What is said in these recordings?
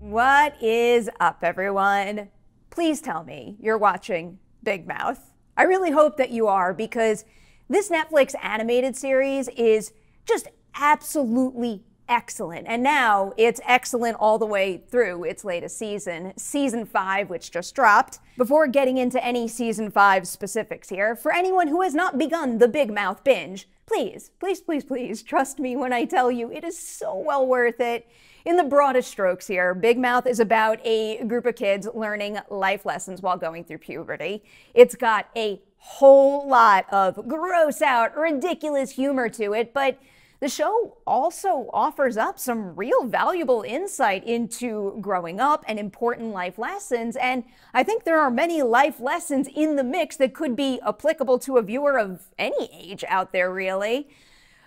What is up, everyone? Please tell me you're watching Big Mouth. I really hope that you are, because this Netflix animated series is just absolutely excellent. And now it's excellent all the way through its latest season, Season 5, which just dropped. Before getting into any Season 5 specifics here, for anyone who has not begun the Big Mouth binge, please, please, please, please trust me when I tell you it is so well worth it. In the broadest strokes here, Big Mouth is about a group of kids learning life lessons while going through puberty. It's got a whole lot of gross out, ridiculous humor to it, but the show also offers up some real valuable insight into growing up and important life lessons, and I think there are many life lessons in the mix that could be applicable to a viewer of any age out there, really.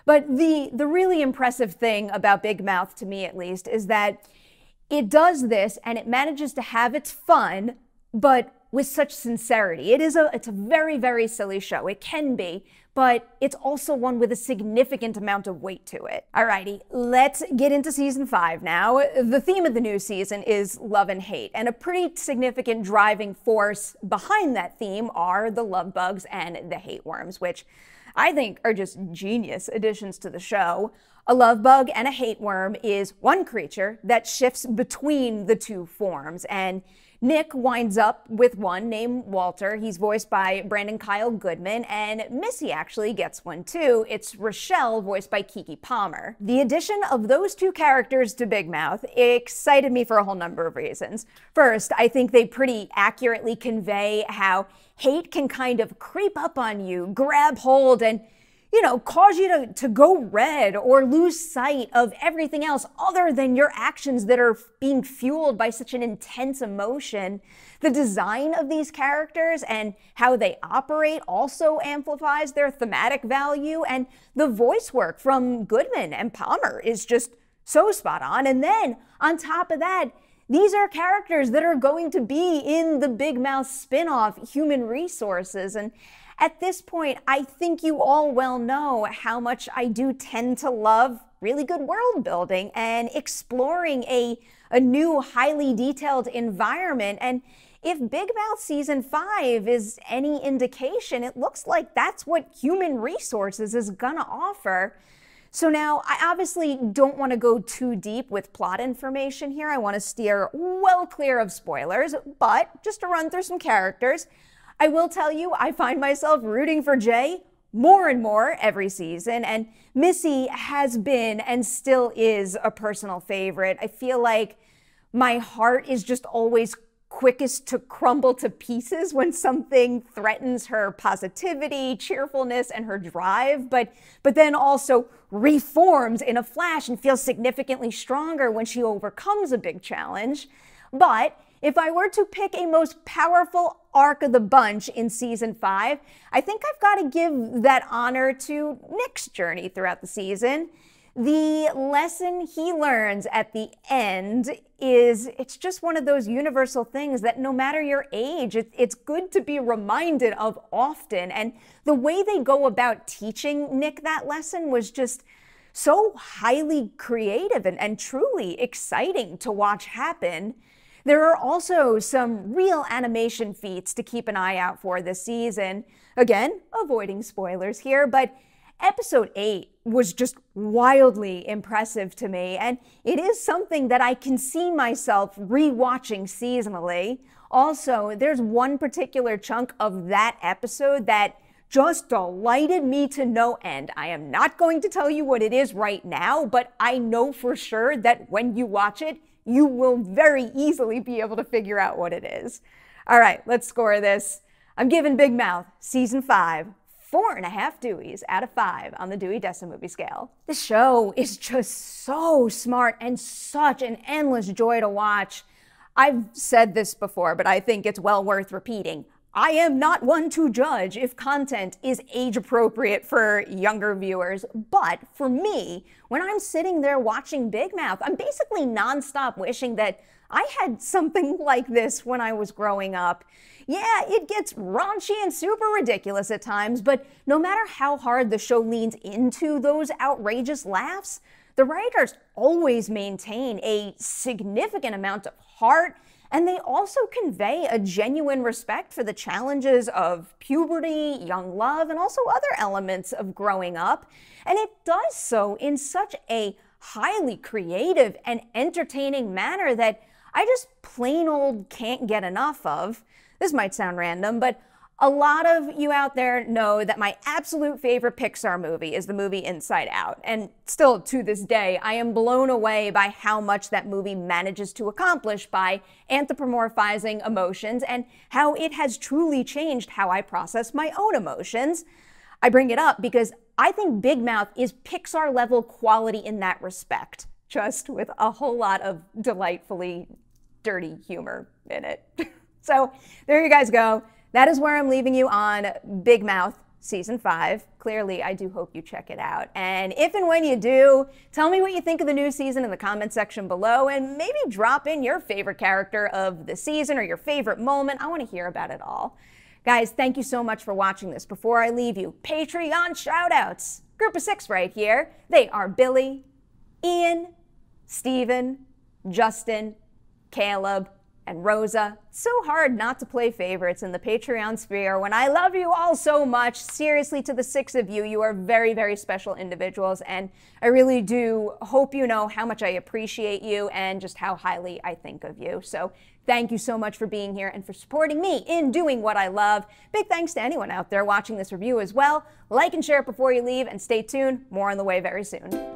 But the really impressive thing about Big Mouth, to me at least, is that it does this and it manages to have its fun, but with such sincerity. It's a very, very silly show. It can be, but it's also one with a significant amount of weight to it. Alrighty, let's get into Season 5 now. The theme of the new season is love and hate, and a pretty significant driving force behind that theme are the love bugs and the hate worms, which I think are just genius additions to the show. A love bug and a hate worm is one creature that shifts between the two forms, and Nick winds up with one named Walter. He's voiced by Brandon Kyle Goodman, and Missy actually gets one too. It's Rochelle, voiced by Keke Palmer. The addition of those two characters to Big Mouth excited me for a whole number of reasons. First, I think they pretty accurately convey how hate can kind of creep up on you, grab hold, and cause you to go red or lose sight of everything else other than your actions that are being fueled by such an intense emotion. The design of these characters and how they operate also amplifies their thematic value, and the voice work from Goodman and Palmer is just so spot on. And then, on top of that, these are characters that are going to be in the Big Mouth spin-off, Human Resources, and at this point, I think you all well know how much I do tend to love really good world building and exploring a new, highly detailed environment. And if Big Mouth Season 5 is any indication, it looks like that's what Human Resources is gonna offer. So now, I obviously don't want to go too deep with plot information here. I want to steer well clear of spoilers, but just to run through some characters, I will tell you, I find myself rooting for Jay more and more every season, and Missy has been and still is a personal favorite. I feel like my heart is just always quickest to crumble to pieces when something threatens her positivity, cheerfulness, and her drive, but then also reforms in a flash and feels significantly stronger when she overcomes a big challenge. But if I were to pick a most powerful arc of the bunch in Season 5, I think I've got to give that honor to Nick's journey throughout the season. The lesson he learns at the end it's just one of those universal things that no matter your age, it's good to be reminded of often. And the way they go about teaching Nick that lesson was just so highly creative and truly exciting to watch happen. There are also some real animation feats to keep an eye out for this season. Again, avoiding spoilers here, but Episode 8 was just wildly impressive to me, and it is something that I can see myself rewatching seasonally. Also, there's one particular chunk of that episode that just delighted me to no end. I am not going to tell you what it is right now, but I know for sure that when you watch it, you will very easily be able to figure out what it is. All right, let's score this. I'm giving Big Mouth Season 5 4.5 Deweys out of 5 on the Dewey Decimal Movie scale. The show is just so smart and such an endless joy to watch. I've said this before, but I think it's well worth repeating. I am not one to judge if content is age appropriate for younger viewers, but for me, when I'm sitting there watching Big Mouth, I'm basically nonstop wishing that I had something like this when I was growing up. Yeah, it gets raunchy and super ridiculous at times, but no matter how hard the show leans into those outrageous laughs, the writers always maintain a significant amount of heart, and they also convey a genuine respect for the challenges of puberty, young love, and also other elements of growing up. And it does so in such a highly creative and entertaining manner that I just plain old can't get enough of. This might sound random, but a lot of you out there know that my absolute favorite Pixar movie is the movie Inside Out. And still to this day, I am blown away by how much that movie manages to accomplish by anthropomorphizing emotions and how it has truly changed how I process my own emotions. I bring it up because I think Big Mouth is Pixar level quality in that respect, just with a whole lot of delightfully dirty humor in it. So there you guys go. That is where I'm leaving you on Big Mouth Season 5. Clearly, I do hope you check it out. And if and when you do, tell me what you think of the new season in the comment section below, and maybe drop in your favorite character of the season or your favorite moment. I want to hear about it all. Guys, thank you so much for watching this. Before I leave you, Patreon shoutouts. Group of 6 right here. They are Billy, Ian, Steven, Justin, Caleb, and Rosa. So hard not to play favorites in the Patreon sphere when I love you all so much. Seriously, to the 6 of you, you are very, very special individuals, and I really do hope you know how much I appreciate you and just how highly I think of you. So thank you so much for being here and for supporting me in doing what I love. Big thanks to anyone out there watching this review as well. Like and share it before you leave, and stay tuned. More on the way very soon.